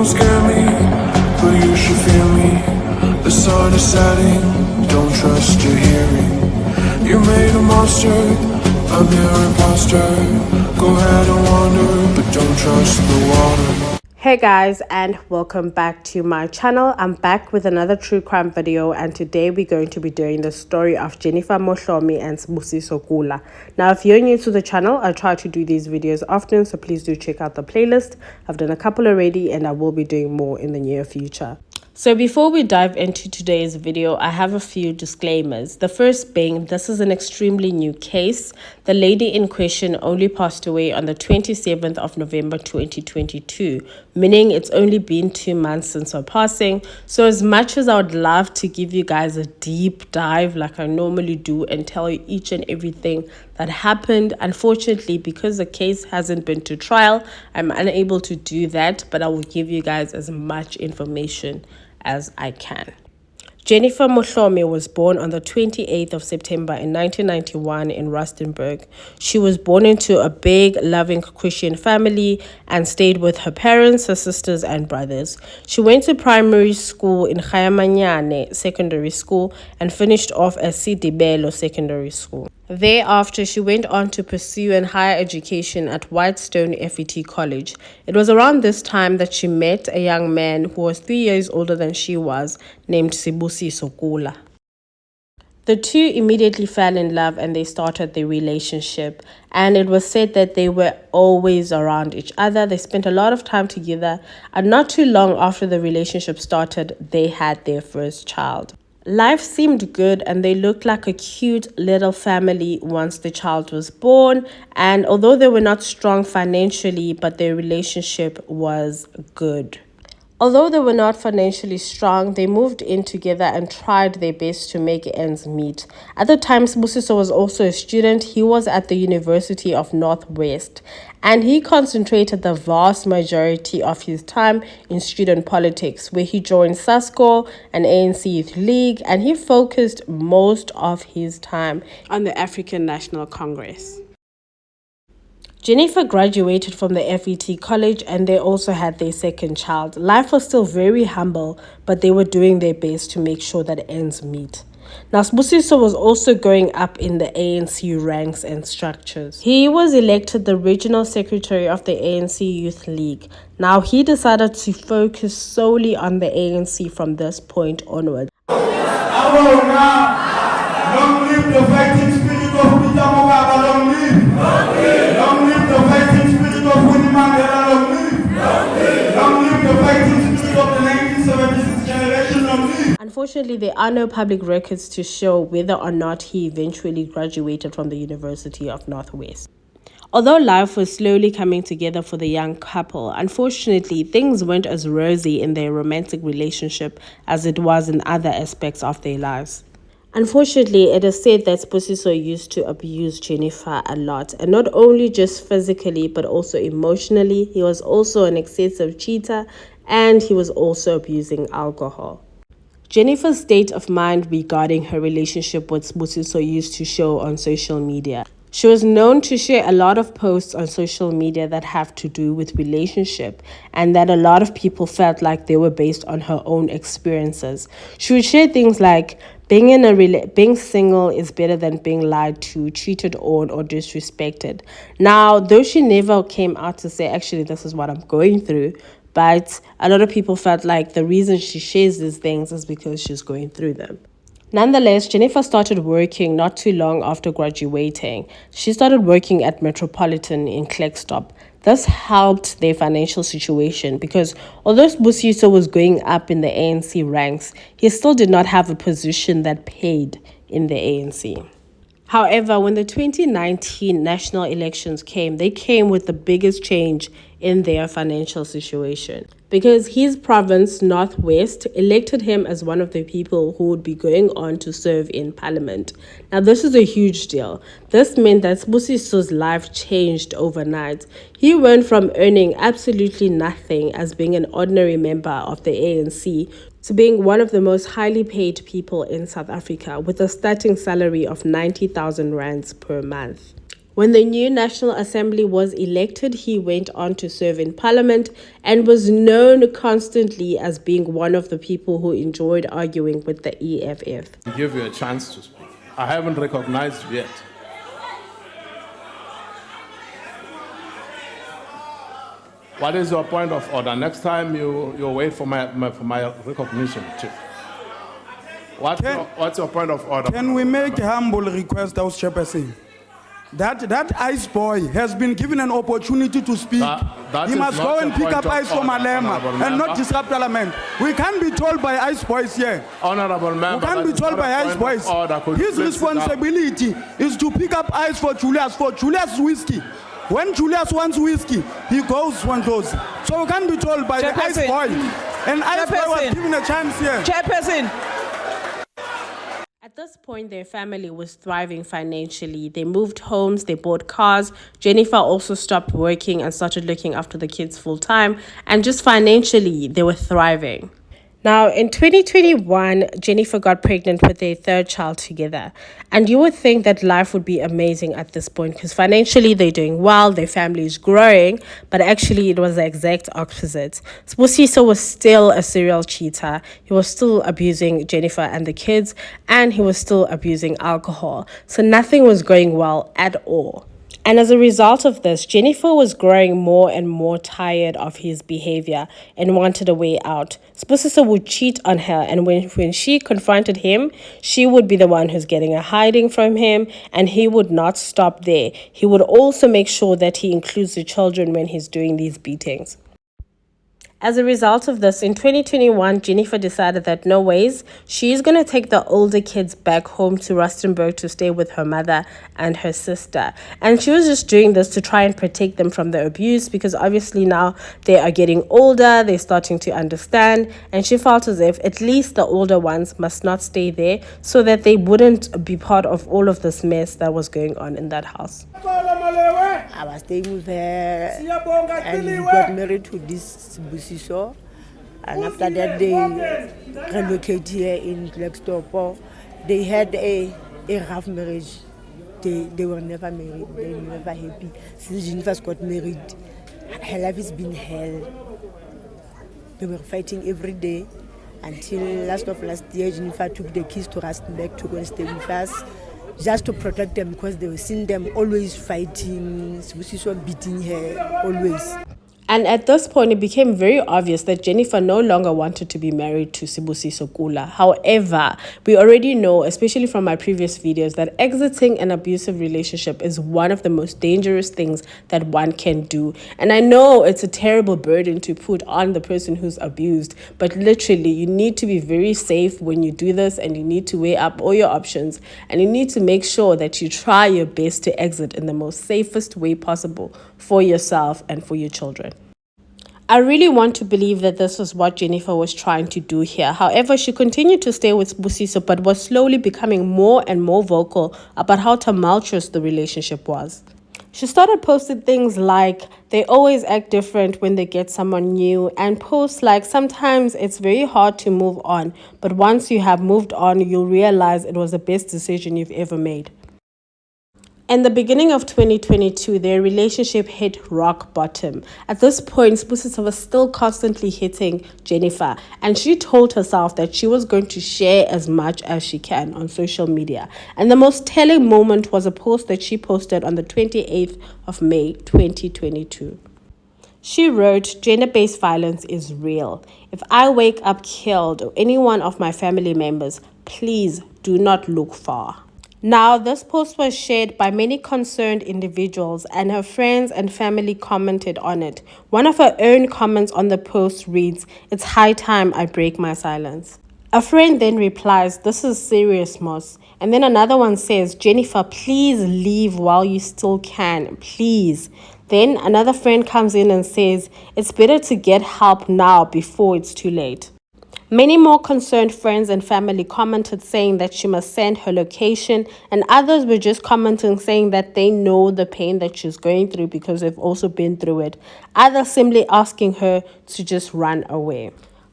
don't scare me, but you should fear me. The sun is setting, don't trust your hearing. You made a monster, a mere imposter. Go ahead and wander, but don't trust the water. Hey guys, and welcome back to my channel. I'm back with another true crime video, and today we're going to be doing the story of Jennifer Motlhomi and Sibusiso Kula. Now, if you're new to the channel, I try to do these videos often, so please do check out the playlist. I've done a couple already and I will be doing more in the near future. So before we dive into today's video, I have a few disclaimers. The first being, this is an extremely new case. The lady in question only passed away on the 27th of November 2022, meaning it's only been 2 months since her passing. So as much as I would love to give you guys a deep dive like I normally do and tell you each and everything that happened, unfortunately, because the case hasn't been to trial, I'm unable to do that, but I will give you guys as much information as I can. Jennifer Motlhomi was born on the 28th of September in 1991 in Rustenburg. She was born into a big, loving Christian family and stayed with her parents, her sisters, and brothers. She went to primary school in Khayamanyane Secondary School and finished off at Sidibelo Secondary School. Thereafter, she went on to pursue an higher education at Whitestone FET College. It was around this time that she met a young man who was 3 years older than she was, named Sibusiso Kula. The two immediately fell in love and they started their relationship, and it was said that they were always around each other. They spent a lot of time together, and not too long after the relationship started, they had their first child. Life seemed good and they looked like a cute little family once the child was born, and although they were not strong financially, but their relationship was good. Although they were not financially strong, they moved in together and tried their best to make ends meet. At the time, Sibusiso was also a student. He was at the University of Northwest, and he concentrated the vast majority of his time in student politics, where he joined SASCO, an ANC youth league, and he focused most of his time on the African National Congress. Jennifer graduated from the FET College and they also had their second child. Life was still very humble, but they were doing their best to make sure that ends meet. Now, Sibusiso was also going up in the ANC ranks and structures. He was elected the regional secretary of the ANC Youth League. Now, he decided to focus solely on the ANC from this point onwards. Long live the fighting spirit of Peter Mogaba, long live! Long live the fighting spirit of Winnie Mandela, long live! Long live the fighting spirit of the 1976 generation, long live! Unfortunately, there are no public records to show whether or not he eventually graduated from the University of Northwest. Although life was slowly coming together for the young couple, unfortunately, things weren't as rosy in their romantic relationship as it was in other aspects of their lives. Unfortunately, it is said that Sibusiso used to abuse Jennifer a lot, and not only just physically but also emotionally. He was also an excessive cheater, and he was also abusing alcohol. Jennifer's state of mind regarding her relationship with Sibusiso used to show on social media. She was known to share a lot of posts on social media that have to do with relationship, and that a lot of people felt like they were based on her own experiences. She would share things like being single is better than being lied to, cheated on, or disrespected. Now, though she never came out to say, actually, this is what I'm going through, but a lot of people felt like the reason she shares these things is because she's going through them. Nonetheless, Jennifer started working not too long after graduating. She started working at Metropolitan in Klerksdorp. This helped their financial situation because although Sibusiso was going up in the ANC ranks, he still did not have a position that paid in the ANC. However, when the 2019 national elections came, they came with the biggest change in their financial situation, because his province, Northwest, elected him as one of the people who would be going on to serve in parliament. Now, this is a huge deal. This meant that Sibusiso's life changed overnight. He went from earning absolutely nothing as being an ordinary member of the ANC to being one of the most highly paid people in South Africa with a starting salary of 90,000 rands per month. When the new National Assembly was elected, he went on to serve in Parliament and was known constantly as being one of the people who enjoyed arguing with the EFF. Give you a chance to speak. I haven't recognized you yet. What is your point of order? Next time you wait for my recognition too. What's your point of order? Can we make a humble request, House Chairperson? That ice boy has been given an opportunity to speak. That He is must not go the and pick point up of ice from order, Malema Honourable and Member. not disrupt Parliament. We can't be told by ice boys here. Honourable Member, We can't be that is told not by a ice point of boys. order. Could you His please sit down? responsibility is to pick up ice for Julius whiskey. When Julius wants whiskey, he goes one goes. So we can't be told by the ice boy. And ice boy was Chairperson. given a chance here. Chairperson. At this point, their family was thriving financially. They moved homes, they bought cars. Jennifer also stopped working and started looking after the kids full time. And just financially, they were thriving. Now, in 2021, Jennifer got pregnant with their third child together. And you would think that life would be amazing at this point because financially they're doing well, their family is growing, but actually it was the exact opposite. Sibusiso was still a serial cheater. He was still abusing Jennifer and the kids, and he was still abusing alcohol. So nothing was going well at all. And as a result of this, Jennifer was growing more and more tired of his behavior and wanted a way out. Sibusiso would cheat on her, and when she confronted him, she would be the one who's getting a hiding from him, and he would not stop there. He would also make sure that he includes the children when he's doing these beatings. As a result of this, in 2021, Jennifer decided that no ways, she's going to take the older kids back home to Rustenburg to stay with her mother and her sister. And she was just doing this to try and protect them from the abuse because obviously now they are getting older, they're starting to understand, and she felt as if at least the older ones must not stay there so that they wouldn't be part of all of this mess that was going on in that house. I was staying with her and we got married to this Sibusiso. And after that they relocated here in Blackstop. They had a rough marriage. They were never married. They were never happy. Since Jennifer got married, her life has been hell. They were fighting every day until last year Jennifer took the keys to Rustenburg to go and stay with us. Just to protect them because they were seeing them always fighting, Sibusiso beating her, always. And at this point, it became very obvious that Jennifer no longer wanted to be married to Sibusiso Kula. However, we already know, especially from my previous videos, that exiting an abusive relationship is one of the most dangerous things that one can do. And I know it's a terrible burden to put on the person who's abused, but literally, you need to be very safe when you do this, and you need to weigh up all your options, and you need to make sure that you try your best to exit in the most safest way possible for yourself and for your children. I really want to believe that this was what Jennifer was trying to do here. However, she continued to stay with Sibusiso, but was slowly becoming more and more vocal about how tumultuous the relationship was. She started posting things like they always act different when they get someone new, and posts like sometimes it's very hard to move on, but once you have moved on, you'll realize it was the best decision you've ever made. In the beginning of 2022, their relationship hit rock bottom. At this point, Sibusiso was still constantly hitting Jennifer, and she told herself that she was going to share as much as she can on social media. And the most telling moment was a post that she posted on the 28th of May, 2022. She wrote, "Gender-based violence is real. If I wake up killed or any one of my family members, please do not look far." Now, this post was shared by many concerned individuals, and her friends and family commented on it. One of her own comments on the post reads, "It's high time I break my silence." A friend then replies, "This is serious, Moss." And then another one says, "Jennifer, please leave while you still can, please." Then another friend comes in and says, "It's better to get help now before it's too late." Many more concerned friends and family commented saying that she must send her location, and others were just commenting saying that they know the pain that she's going through because they've also been through it. Others simply asking her to just run away.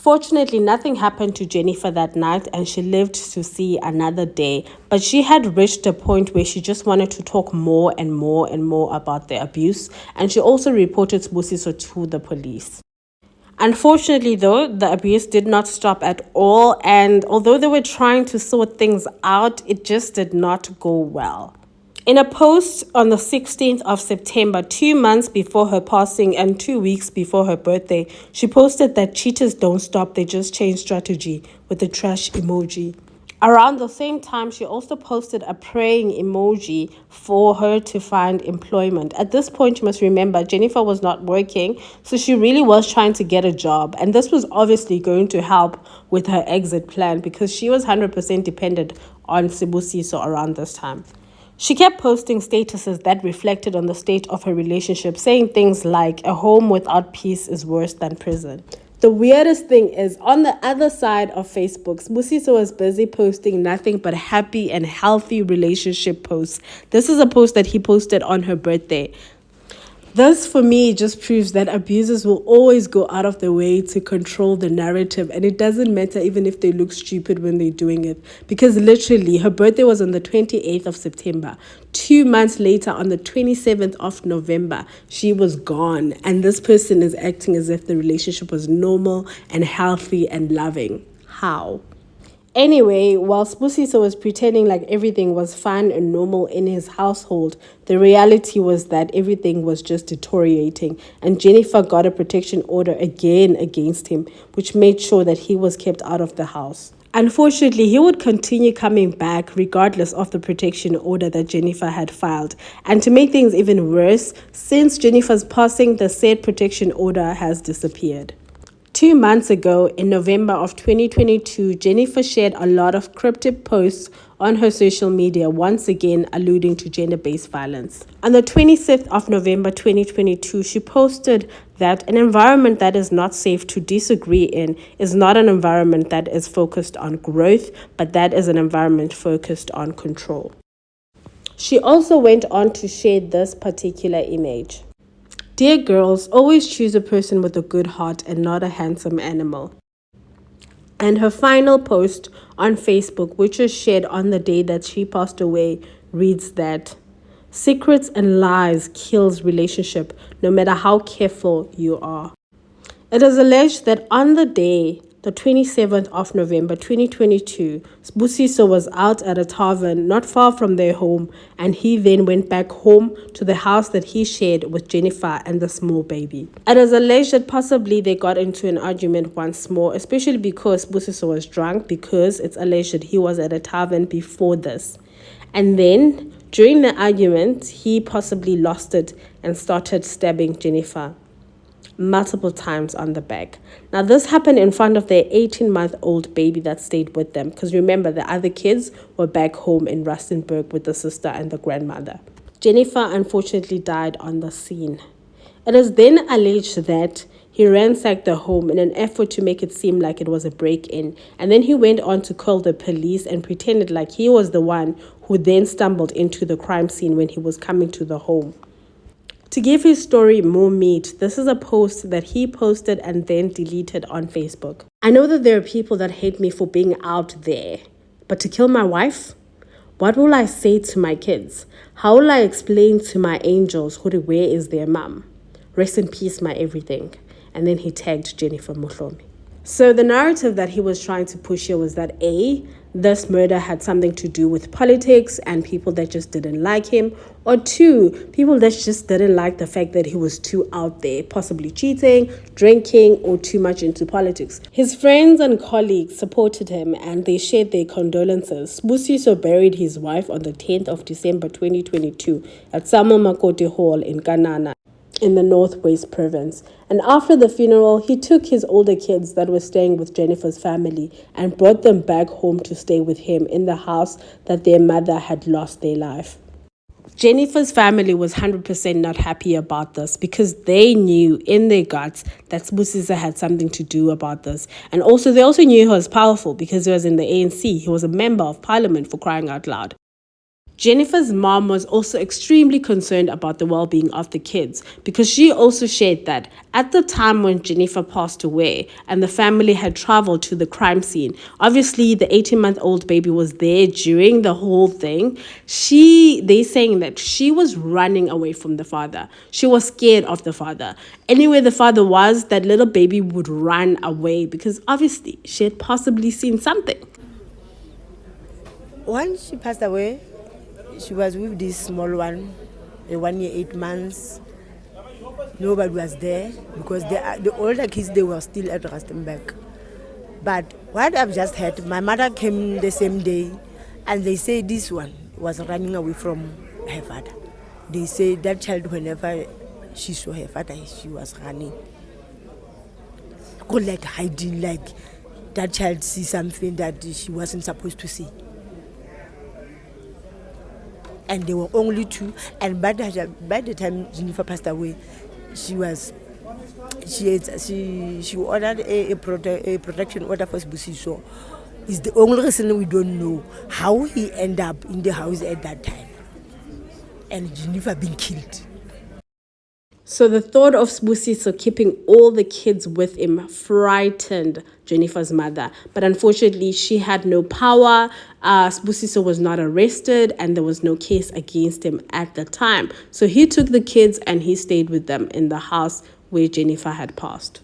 Fortunately, nothing happened to Jennifer that night and she lived to see another day. But she had reached a point where she just wanted to talk more and more and more about the abuse. And she also reported Sibusiso to the police. Unfortunately, though, the abuse did not stop at all. And although they were trying to sort things out, it just did not go well. In a post on the 16th of September, 2 months before her passing and 2 weeks before her birthday, she posted that cheaters don't stop, they just change strategy, with the trash emoji. Around the same time, she also posted a praying emoji for her to find employment. At this point, you must remember, Jennifer was not working, so she really was trying to get a job. And this was obviously going to help with her exit plan because she was 100% dependent on Sibusiso around this time. She kept posting statuses that reflected on the state of her relationship, saying things like, a home without peace is worse than prison. The weirdest thing is, on the other side of Facebook, Sibusiso was busy posting nothing but happy and healthy relationship posts. This is a post that he posted on her birthday. This, for me, just proves that abusers will always go out of their way to control the narrative. And it doesn't matter even if they look stupid when they're doing it. Because literally, her birthday was on the 28th of September. 2 months later, on the 27th of November, she was gone. And this person is acting as if the relationship was normal and healthy and loving. How? Anyway, while Sibusiso was pretending like everything was fine and normal in his household, the reality was that everything was just deteriorating, and Jennifer got a protection order again against him, which made sure that he was kept out of the house. Unfortunately, he would continue coming back regardless of the protection order that Jennifer had filed. And to make things even worse, since Jennifer's passing, the said protection order has disappeared. 2 months ago, in November of 2022, Jennifer shared a lot of cryptic posts on her social media, once again alluding to gender-based violence. On the 26th of November 2022, she posted that an environment that is not safe to disagree in is not an environment that is focused on growth, but that is an environment focused on control. She also went on to share this particular image. Dear girls, always choose a person with a good heart and not a handsome animal. And her final post on Facebook, which was shared on the day that she passed away, reads that secrets and lies kills relationship no matter how careful you are. It is alleged that on the day, the 27th of November 2022, Sibusiso was out at a tavern not far from their home, and he then went back home to the house that he shared with Jennifer and the small baby. It is alleged that possibly they got into an argument once more, especially because Sibusiso was drunk, because it's alleged that he was at a tavern before this. And then, during the argument, he possibly lost it and started stabbing Jennifer multiple times on the back. Now, this happened in front of their 18-month-old baby that stayed with them, because remember, the other kids were back home in Rustenburg with the sister and the grandmother. Jennifer unfortunately died on the scene. It is then alleged that he ransacked the home in an effort to make it seem like it was a break-in, and then he went on to call the police and pretended like he was the one who then stumbled into the crime scene when he was coming to the home. To give his story more meat, this is a post that he posted and then deleted on Facebook. I know that there are people that hate me for being out there, but to kill my wife? What will I say to my kids? How will I explain to my angels where is their mom? Rest in peace, my everything. And then he tagged Jennifer Motlhomi. So the narrative that he was trying to push here was that A, this murder had something to do with politics and people that just didn't like him, or 2, people that just didn't like the fact that he was too out there, possibly cheating, drinking, or too much into politics. His friends and colleagues supported him and they shared their condolences. Sibusiso buried his wife on the 10th of December 2022 at Samo Makoti Hall in Kanana, in the Northwest Province. And after the funeral, he took his older kids that were staying with Jennifer's family and brought them back home to stay with him in the house that their mother had lost their life. Jennifer's family was 100% not happy about this because they knew in their guts that Sibusiso had something to do about this. And also, they also knew he was powerful because he was in the ANC. He was a member of parliament, for crying out loud. Jennifer's mom was also extremely concerned about the well-being of the kids because she also shared that at the time when Jennifer passed away and the family had traveled to the crime scene, obviously the 18-month-old baby was there during the whole thing. They saying that she was running away from the father. She was scared of the father. Anywhere the father was, that little baby would run away because obviously she had possibly seen something. Once she passed away, she was with this small one, 1 year, 8 months. Nobody was there because the older kids, they were still at Rustenburg. But what I've just heard, my mother came the same day and they say this one was running away from her father. They say that child, whenever she saw her father, she was running. Go like hiding, like that child see something that she wasn't supposed to see. And they were only two. And by the time Jennifer passed away, she ordered a protection order for Sibusiso. It's the only reason we don't know how he ended up in the house at that time. And Jennifer being killed. So the thought of Sibusiso keeping all the kids with him frightened Jennifer's mother. But unfortunately, she had no power. Sibusiso was not arrested and there was no case against him at the time. So he took the kids and he stayed with them in the house where Jennifer had passed.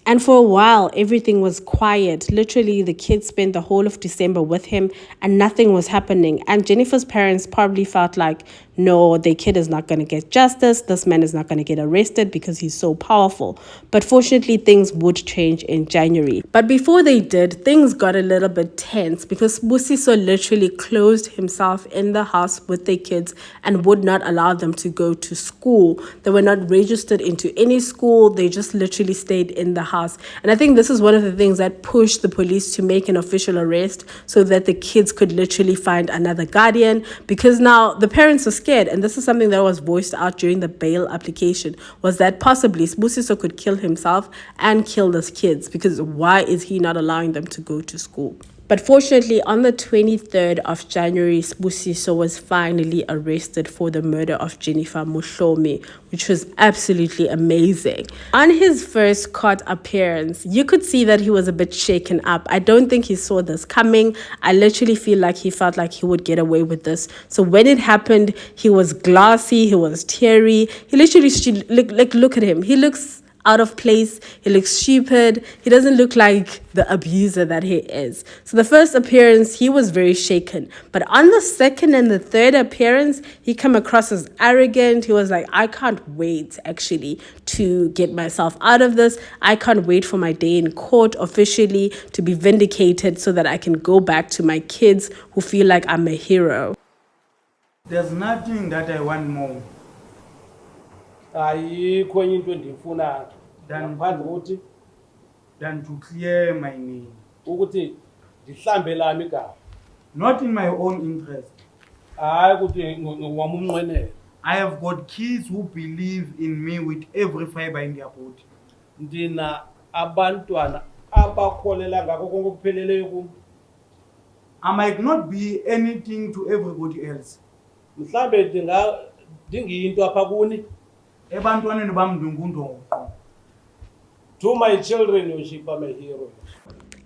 And for a while, everything was quiet. Literally, the kids spent the whole of December with him and nothing was happening. And Jennifer's parents probably felt like, no, their kid is not going to get justice. This man is not going to get arrested because he's so powerful. But fortunately, things would change in January. But before they did, things got a little bit tense because Sibusiso literally closed himself in the house with their kids and would not allow them to go to school. They were not registered into any school. They just literally stayed in the house. And I think this is one of the things that pushed the police to make an official arrest so that the kids could literally find another guardian, because now the parents were scared. And this is something that was voiced out during the bail application, was that possibly Sibusiso could kill himself and kill those kids, because why is he not allowing them to go to school? But fortunately, on the 23rd of January, Sibusiso was finally arrested for the murder of Jennifer Motlhomi, which was absolutely amazing. On his first court appearance, you could see that he was a bit shaken up. I don't think he saw this coming. I literally feel like he felt like he would get away with this. So when it happened, he was glassy, he was teary. He literally, look at him. He looks out of place. He looks stupid. He doesn't look like the abuser that he is. So the first appearance, he was very shaken. But on the second and the third appearance, he came across as arrogant. He was like, I can't wait actually to get myself out of this. I can't wait for my day in court officially to be vindicated so that I can go back to my kids who feel like I'm a hero. There's nothing that I want more ayikho enye into endiyifunayo than ngaphandle kokuthi to clear my name. ukuthi ndihlambe lami igama, Not in my own interest. hayi ukuthi ngowam umnqwenelo. I have got kids who believe in me with every fiber in their body. Ndina abantwana abakholela ngako konke okupheleleyo kum. I might not be anything to everybody else. Mhlambe ndingiyinto apha kuni. Ebantwaneni bam ndingundoqo. To my children, you ship my hero.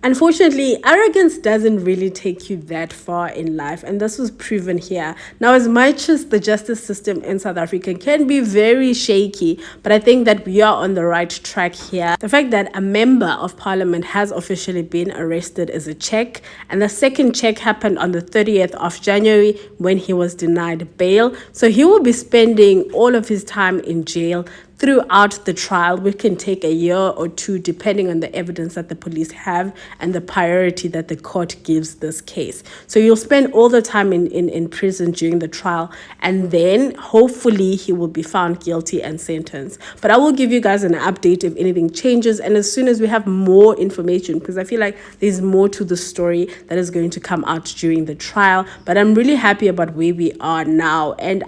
Unfortunately, arrogance doesn't really take you that far in life, and this was proven here. Now, as much as the justice system in South Africa can be very shaky, but I think that we are on the right track here. The fact that a member of parliament has officially been arrested is a check, and the second check happened on the 30th of January when he was denied bail. So he will be spending all of his time in jail throughout the trial, which can take a year or two depending on the evidence that the police have and the priority that the court gives this case. So you'll spend all the time in prison during the trial, and then hopefully he will be found guilty and sentenced. But I will give you guys an update if anything changes, and as soon as we have more information, because I feel like there's more to the story that is going to come out during the trial. But I'm really happy about where we are now, and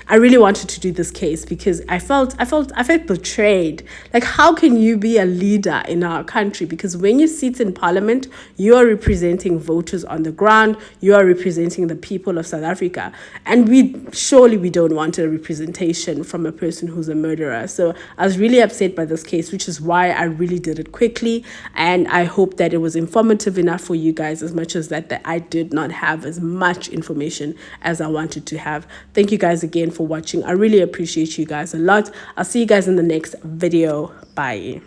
I really wanted to do this case because I felt betrayed. Like, how can you be a leader in our country? Because when you sit in parliament, you are representing voters on the ground, you are representing the people of South Africa, and we don't want a representation from a person who's a murderer. So I was really upset by this case, which is why I really did it quickly, and I hope that it was informative enough for you guys, as much as that I did not have as much information as I wanted to have. Thank you guys again for watching. I really appreciate you guys a lot. I'll see you guys in the next video. Bye.